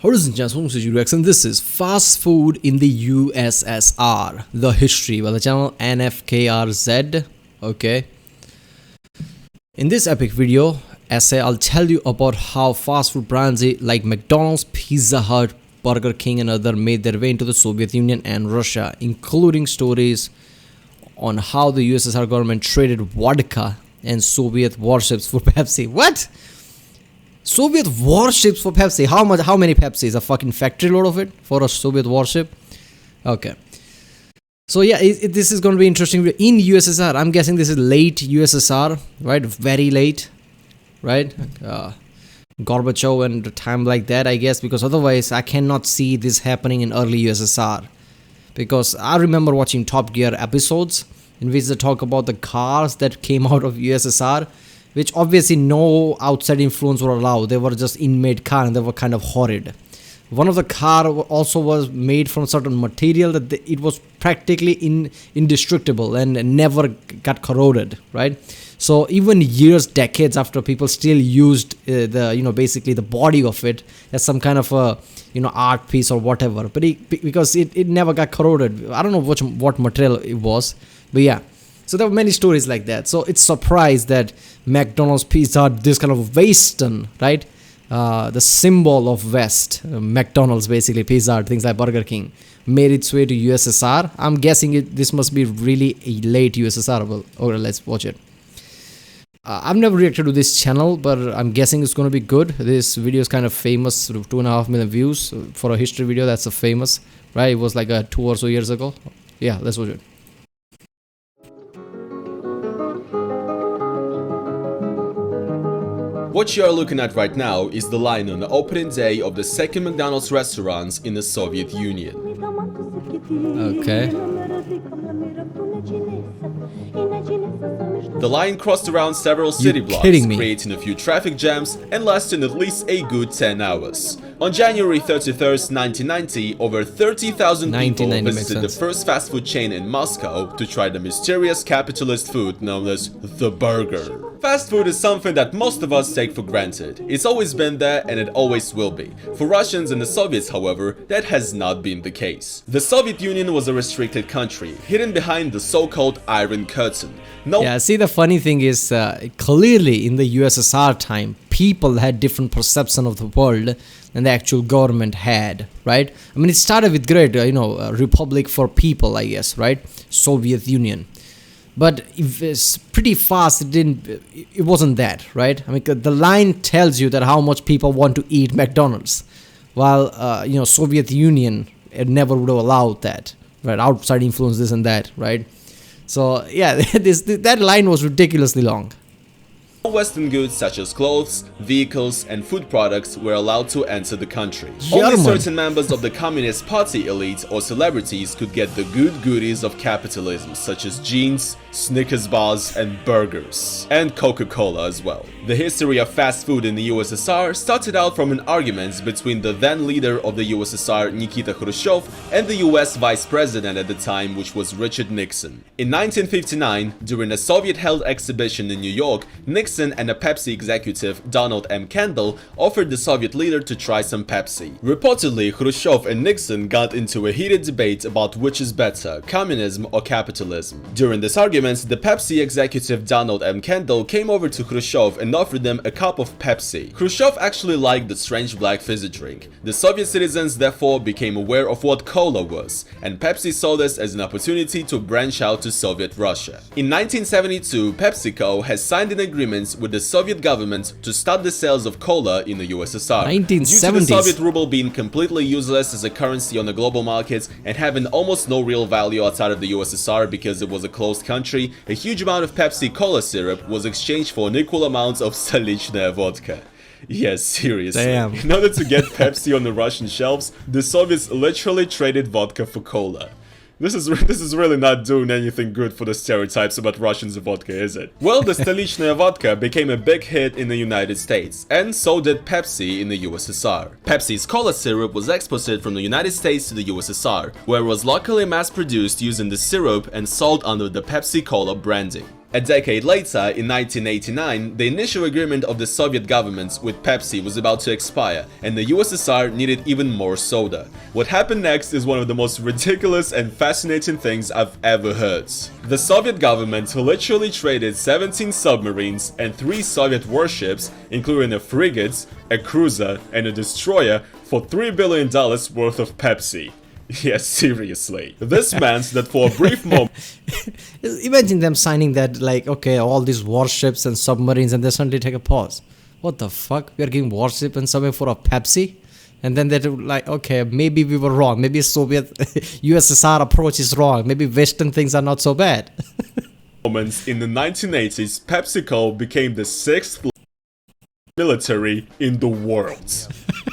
Ladies and gentlemen, this is Rex and this is Fast Food in the USSR, the history by the channel NFKRZ. Okay. In this epic video essay, I'll tell you about how fast food brands like McDonald's, Pizza Hut, Burger King and other made their way into the Soviet Union and Russia, including stories on how the USSR government traded vodka and Soviet warships for Pepsi. What? Soviet warships for Pepsi? How many Pepsis? A fucking factory load of it for a Soviet warship? Okay. So yeah, this is going to be interesting. In USSR, I'm guessing this is late USSR, right? Very late, right? Gorbachev and time like that, I guess, because otherwise I cannot see this happening in early USSR. Because I remember watching Top Gear episodes in which they talk about the cars that came out of USSR, which obviously no outside influence were allowed. They were just in-made car and they were kind of horrid. One of the car also was made from certain material that it was practically indestructible and never got corroded, right? So even years, decades after, people still used basically the body of it as some kind of a art piece or whatever, but because it never got corroded. I don't know what material it was, but yeah. So there were many stories like that. So it's surprised that McDonald's, Pizza Hut, this kind of Western, right? The symbol of West, McDonald's basically, Pizza Hut, things like Burger King, made its way to USSR. I'm guessing this must be really a late USSR. Well, okay, let's watch it. I've never reacted to this channel, but I'm guessing it's going to be good. This video is kind of famous, sort of 2.5 million views for a history video. That's a famous, right? It was like 2 or so years ago. Yeah, let's watch it. What you are looking at right now is the line on the opening day of the second McDonald's restaurants in the Soviet Union. Okay. The line crossed around several city blocks, creating a few traffic jams and lasting at least a good 10 hours. On January 31st, 1990, over 30,000 people visited the first fast food chain in Moscow to try the mysterious capitalist food known as the burger. Fast food is something that most of us take for granted. It's always been there and it always will be. For Russians and the Soviets, however, that has not been the case. The Soviet Union was a restricted country, hidden behind the so-called Iron Curtain. Yeah, see, the funny thing is, clearly in the USSR time, people had different perception of the world than the actual government had, right? I mean, it started with great, republic for people, I guess, right? Soviet Union. But it's pretty fast, it wasn't that, right? I mean, the line tells you that how much people want to eat McDonald's, while, Soviet Union, it never would have allowed that, right? Outside influence, this and that, right? So, yeah, that line was ridiculously long. Western goods such as clothes, vehicles, and food products were allowed to enter the country. Yeah, Only certain members of the Communist Party elite or celebrities could get the good goodies of capitalism, such as jeans, Snickers bars, and burgers. And Coca-Cola as well. The history of fast food in the USSR started out from an argument between the then leader of the USSR, Nikita Khrushchev, and the US vice president at the time, which was Richard Nixon. In 1959, during a Soviet-held exhibition in New York, Nixon and a Pepsi executive, Donald M. Kendall, offered the Soviet leader to try some Pepsi. Reportedly, Khrushchev and Nixon got into a heated debate about which is better, communism or capitalism. During this argument, the Pepsi executive Donald M. Kendall came over to Khrushchev and offered them a cup of Pepsi. Khrushchev actually liked the strange black fizzy drink. The Soviet citizens therefore became aware of what cola was, and Pepsi saw this as an opportunity to branch out to Soviet Russia. In 1972, PepsiCo has signed an agreement with the Soviet government to start the sales of cola in the USSR. 1970s. Due to the Soviet ruble being completely useless as a currency on the global market and having almost no real value outside of the USSR because it was a closed country, a huge amount of Pepsi Cola syrup was exchanged for an equal amount of Stolichная vodka. Yes, seriously. Damn. In order to get Pepsi on the Russian shelves, the Soviets literally traded vodka for cola. This is really not doing anything good for the stereotypes about Russians and vodka, is it? Well, the Stolichная vodka became a big hit in the United States, and so did Pepsi in the USSR. Pepsi's cola syrup was exported from the United States to the USSR, where it was locally mass-produced using the syrup and sold under the Pepsi Cola branding. A decade later, in 1989, the initial agreement of the Soviet governments with Pepsi was about to expire, and the USSR needed even more soda. What happened next is one of the most ridiculous and fascinating things I've ever heard. The Soviet government literally traded 17 submarines and 3 Soviet warships, including a frigate, a cruiser, and a destroyer, for $3 billion worth of Pepsi. Yes, seriously. This meant that for a brief moment... Imagine them signing that, like, okay, all these warships and submarines, and they suddenly take a pause. What the fuck? We are giving warship and submarine for a Pepsi? And then they're like, okay, maybe we were wrong. Maybe Soviet USSR approach is wrong. Maybe Western things are not so bad. Moments in the 1980s, PepsiCo became the 6th military in the world.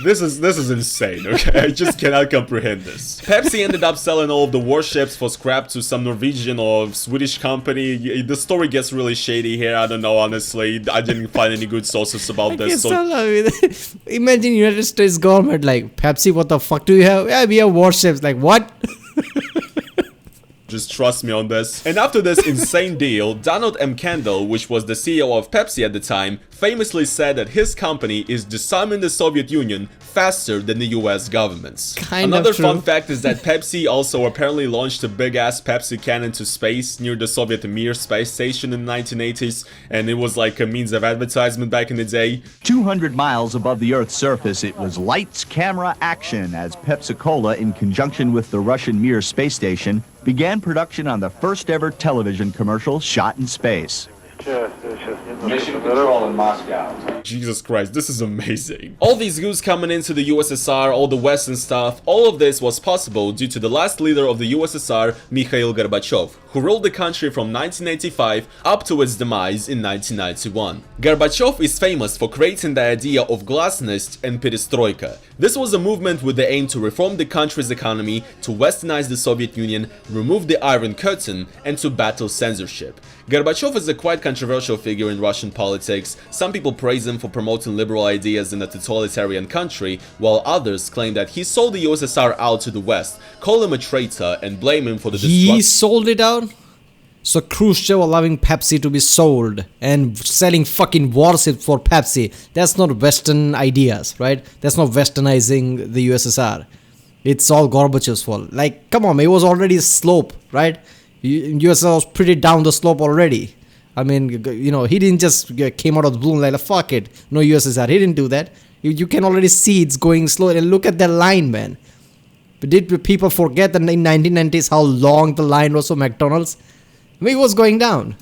This is insane, okay? I just cannot comprehend this. Pepsi ended up selling all of the warships for scrap to some Norwegian or Swedish company. The story gets really shady here. I don't know, honestly. I didn't find any good sources about this. Imagine United States government like, Pepsi, what the fuck do you have? Yeah, we have warships. Like, what? Just trust me on this. And after this insane deal, Donald M. Kendall, which was the CEO of Pepsi at the time, famously said that his company is disarming the Soviet Union faster than the US government. Another fun fact is that Pepsi also apparently launched a big-ass Pepsi can into space near the Soviet Mir space station in the 1980s, and it was like a means of advertisement back in the day. 200 miles above the Earth's surface, it was lights, camera, action as Pepsi-Cola, in conjunction with the Russian Mir space station, began production on the first ever television commercial shot in space. Mission control in Moscow. Jesus Christ, this is amazing. All these goods coming into the USSR, all the Western stuff, all of this was possible due to the last leader of the USSR, Mikhail Gorbachev, who ruled the country from 1985 up to its demise in 1991. Gorbachev is famous for creating the idea of glasnost and perestroika. This was a movement with the aim to reform the country's economy, to westernize the Soviet Union, remove the Iron Curtain, and to battle censorship. Gorbachev is a quite controversial figure in Russian politics. Some people praise him for promoting liberal ideas in a totalitarian country, while others claim that he sold the USSR out to the West, call him a traitor, and blame him for the destruction. He sold it out? So Khrushchev allowing Pepsi to be sold and selling fucking warships for Pepsi. That's not Western ideas, right? That's not westernizing the USSR. It's all Gorbachev's fault. Like, come on, it was already a slope, right? USSR was pretty down the slope already. I mean, you know, he didn't just came out of the blue like, fuck it, no USSR. He didn't do that. You can already see it's going slow. And look at that line, man. But did people forget that in 1990s how long the line was for McDonald's? I mean, it was going down.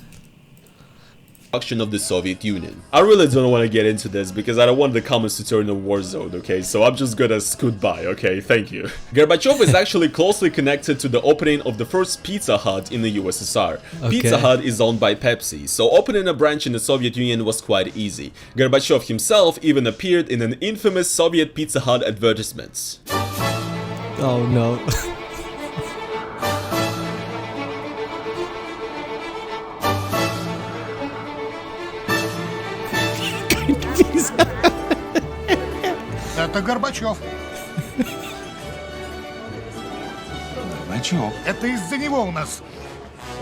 Of the Soviet Union. I really don't want to get into this because I don't want the comments to turn a war zone, okay? So I'm just gonna scoot by, okay? Thank you. Gorbachev is actually closely connected to the opening of the first Pizza Hut in the USSR. Okay. Pizza Hut is owned by Pepsi, so opening a branch in the Soviet Union was quite easy. Gorbachev himself even appeared in an infamous Soviet Pizza Hut advertisement. Oh no. Это Горбачев. Горбачев. Это из-за него у нас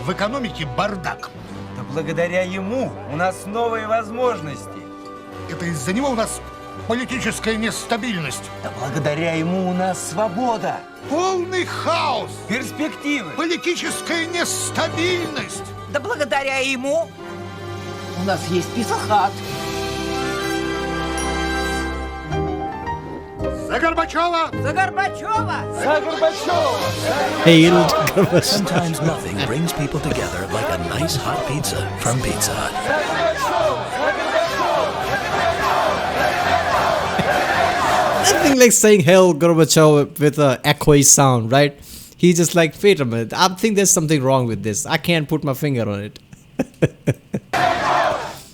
в экономике бардак. Да благодаря ему у нас новые возможности. Это из-за него у нас политическая нестабильность. Да благодаря ему у нас свобода. Полный хаос. Перспективы. Политическая нестабильность. Да благодаря ему у нас есть пиццахат. За Горбачева! За Горбачева! За Горбачева! Hailed Gorbachev. Sometimes nothing brings people together like a nice hot pizza from Pizza Hut. Nothing like saying Hail Gorbachev with an echoey sound, right? He's just like, wait a minute, I think there's something wrong with this. I can't put my finger on it.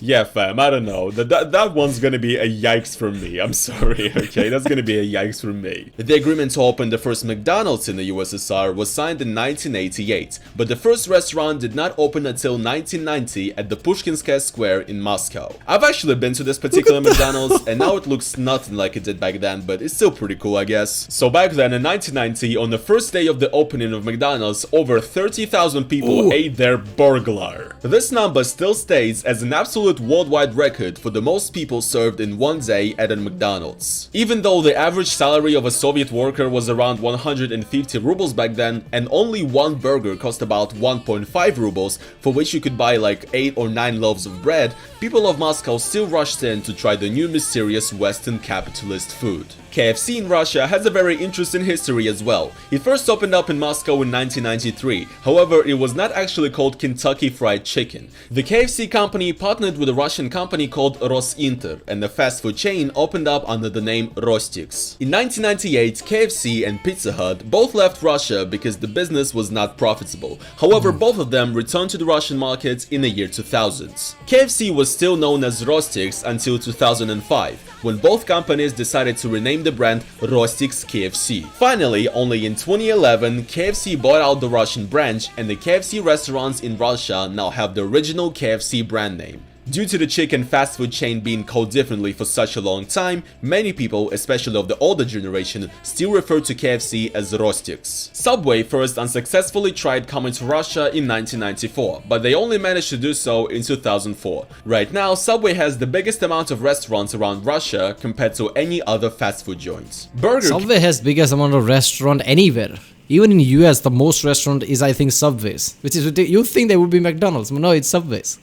Yeah, fam, I don't know. That one's gonna be a yikes from me. I'm sorry, okay? That's gonna be a yikes from me. The agreement to open the first McDonald's in the USSR was signed in 1988, but the first restaurant did not open until 1990 at the Pushkinskaya Square in Moscow. I've actually been to this particular McDonald's, and now it looks nothing like it did back then, but it's still pretty cool, I guess. So back then in 1990, on the first day of the opening of McDonald's, over 30,000 people ate their burglar. This number still stays as an absolute worldwide record for the most people served in one day at a McDonald's. Even though the average salary of a Soviet worker was around 150 rubles back then, and only one burger cost about 1.5 rubles, for which you could buy like 8 or 9 loaves of bread, people of Moscow still rushed in to try the new mysterious Western capitalist food. KFC in Russia has a very interesting history as well. It first opened up in Moscow in 1993, however it was not actually called Kentucky Fried Chicken. The KFC company partnered with a Russian company called Rosinter, and the fast food chain opened up under the name Rostix. In 1998, KFC and Pizza Hut both left Russia because the business was not profitable. However, both of them returned to the Russian market in the year 2000. KFC was still known as Rostix until 2005, when both companies decided to rename the brand Rostix KFC. Finally, only in 2011, KFC bought out the Russian branch, and the KFC restaurants in Russia now have the original KFC brand name. Due to the chicken fast food chain being called differently for such a long time, many people, especially of the older generation, still refer to KFC as Rostix. Subway first unsuccessfully tried coming to Russia in 1994, but they only managed to do so in 2004. Right now, Subway has the biggest amount of restaurants around Russia compared to any other fast food joint. Subway has biggest amount of restaurant anywhere. Even in US, the most restaurant is, I think, Subways, which is you think there would be McDonald's, but no, it's Subways.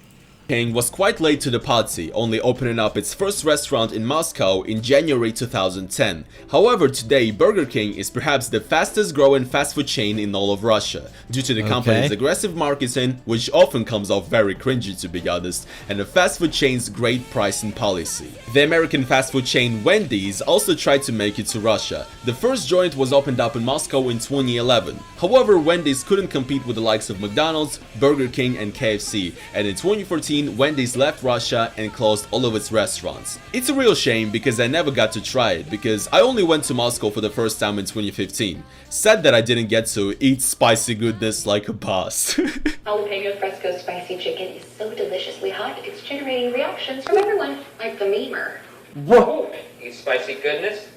King was quite late to the party, only opening up its first restaurant in Moscow in January 2010. However, today Burger King is perhaps the fastest growing fast food chain in all of Russia, due to the company's aggressive marketing, which often comes off very cringy to be honest, and the fast food chain's great pricing policy. The American fast food chain Wendy's also tried to make it to Russia. The first joint was opened up in Moscow in 2011. However, Wendy's couldn't compete with the likes of McDonald's, Burger King and KFC, and in 2014 Wendy's left Russia and closed all of its restaurants. It's a real shame because I never got to try it, because I only went to Moscow for the first time in 2015. Sad that I didn't get to eat spicy goodness like a boss. Jalapeno fresco spicy chicken is so deliciously hot, it's generating reactions from everyone, like the memer. Whoa! Eat spicy goodness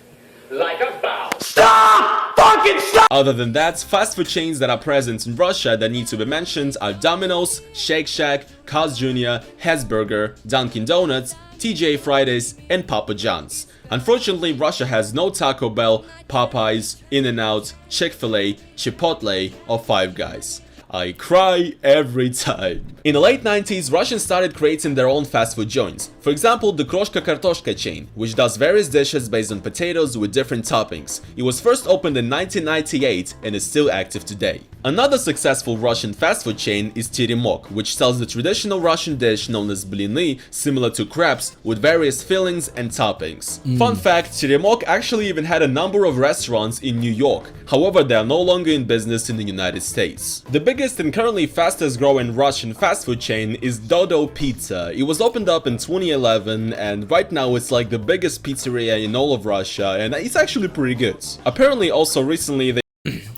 like a bow. Stop! Fucking stop! Other than that, fast food chains that are present in Russia that need to be mentioned are Domino's, Shake Shack, Carl's Jr., Hesburger, Dunkin' Donuts, TGI Fridays, and Papa John's. Unfortunately, Russia has no Taco Bell, Popeyes, In-N-Out, Chick-fil-A, Chipotle, or Five Guys. I cry every time. In the late 90s, Russians started creating their own fast food joints. For example, the Kroshka Kartoshka chain, which does various dishes based on potatoes with different toppings. It was first opened in 1998 and is still active today. Another successful Russian fast food chain is Teremok, which sells the traditional Russian dish known as blini, similar to crepes, with various fillings and toppings. Fun fact, Teremok actually even had a number of restaurants in New York. However, they are no longer in business in the United States. The biggest and currently fastest growing Russian fast food chain is Dodo Pizza. It was opened up in 2011 and right now it's like the biggest pizzeria in all of Russia, and it's actually pretty good. Apparently also recently they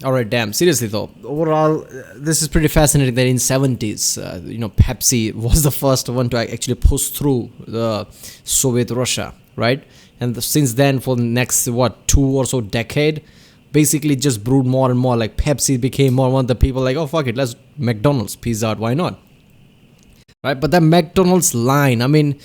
Alright, damn, seriously though, overall, this is pretty fascinating that in 70s, Pepsi was the first one to actually push through the Soviet Russia, right? And since then, for the next, 2 or so decade, basically just brewed more and more, like Pepsi became more one of the people like, oh fuck it, let's McDonald's, Pizza Hut, why not? Right, but that McDonald's line, I mean,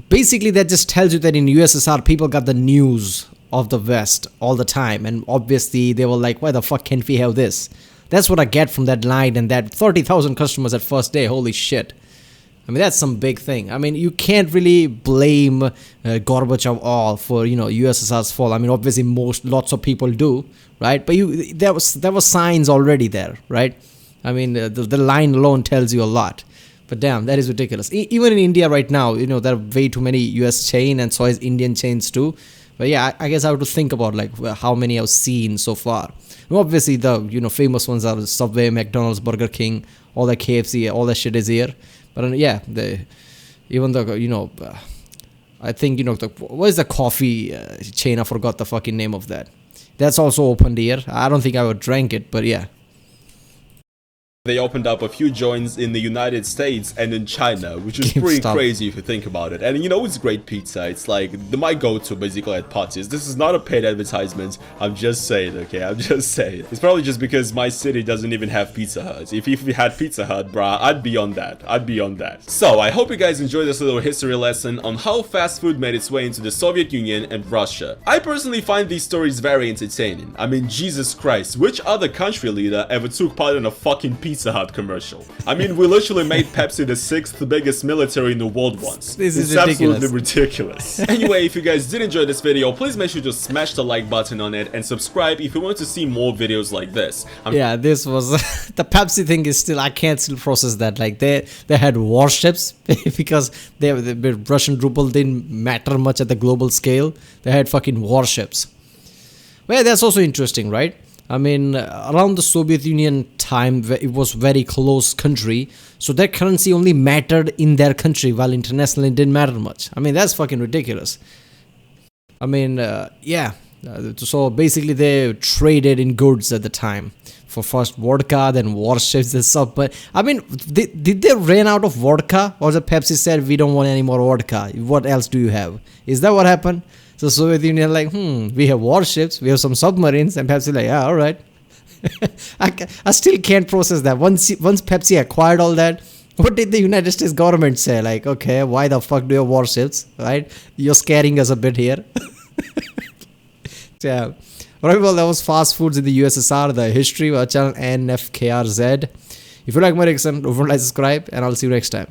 basically that just tells you that in USSR, people got the news of the West all the time, and obviously they were like, why the fuck can't we have this? That's what I get from that line, and that 30,000 customers at first day, holy shit. I mean, that's some big thing. I mean, you can't really blame Gorbachev all for, USSR's fall. I mean, obviously lots of people do, right? But there was signs already there, right? I mean, the line alone tells you a lot. But damn, that is ridiculous. Even in India right now, there are way too many US chain, and so is Indian chains too. But yeah, I guess I have to think about like how many I've seen so far. And obviously the famous ones are Subway, McDonald's, Burger King, all that KFC, all that shit is here. But yeah, Even the, I think, what is the coffee chain? I forgot the fucking name of that. That's also opened here. I don't think I would drink it, but yeah. They opened up a few joints in the United States and in China, which is pretty crazy if you think about it. And it's great pizza. It's like my go-to basically at parties. This is not a paid advertisement. I'm just saying, okay? I'm just saying. It's probably just because my city doesn't even have Pizza Hut. If we had Pizza Hut, bruh, I'd be on that. I'd be on that. So I hope you guys enjoyed this little history lesson on how fast food made its way into the Soviet Union and Russia. I personally find these stories very entertaining. I mean, Jesus Christ, which other country leader ever took part in a fucking Pizza Hut commercial? I mean, we literally made Pepsi the 6th biggest military in the world once. This is it's ridiculous. Absolutely ridiculous. Anyway, if you guys did enjoy this video, please make sure to smash the like button on it and subscribe if you want to see more videos like this. Yeah, this was the Pepsi thing is still, I can't still process that. Like they had warships because the Russian ruble didn't matter much at the global scale. They had fucking warships. Well, that's also interesting, right? I mean, around the Soviet Union time, it was very close country, so their currency only mattered in their country, while internationally it didn't matter much. I mean, that's fucking ridiculous. I mean, yeah. So basically, they traded in goods at the time. For first vodka, then warships and stuff. But I mean, did they run out of vodka, or the Pepsi said we don't want any more vodka? What else do you have? Is that what happened? So Soviet Union like, we have warships, we have some submarines, and Pepsi like, yeah, all right. I still can't process that. Once Pepsi acquired all that, what did the United States government say? Like, okay, why the fuck do you have warships, right? You're scaring us a bit here. Yeah. Alright, well, that was fast foods in the USSR, the history of our channel NFKRZ. If you like my reaction, don't forget to subscribe, and I'll see you next time.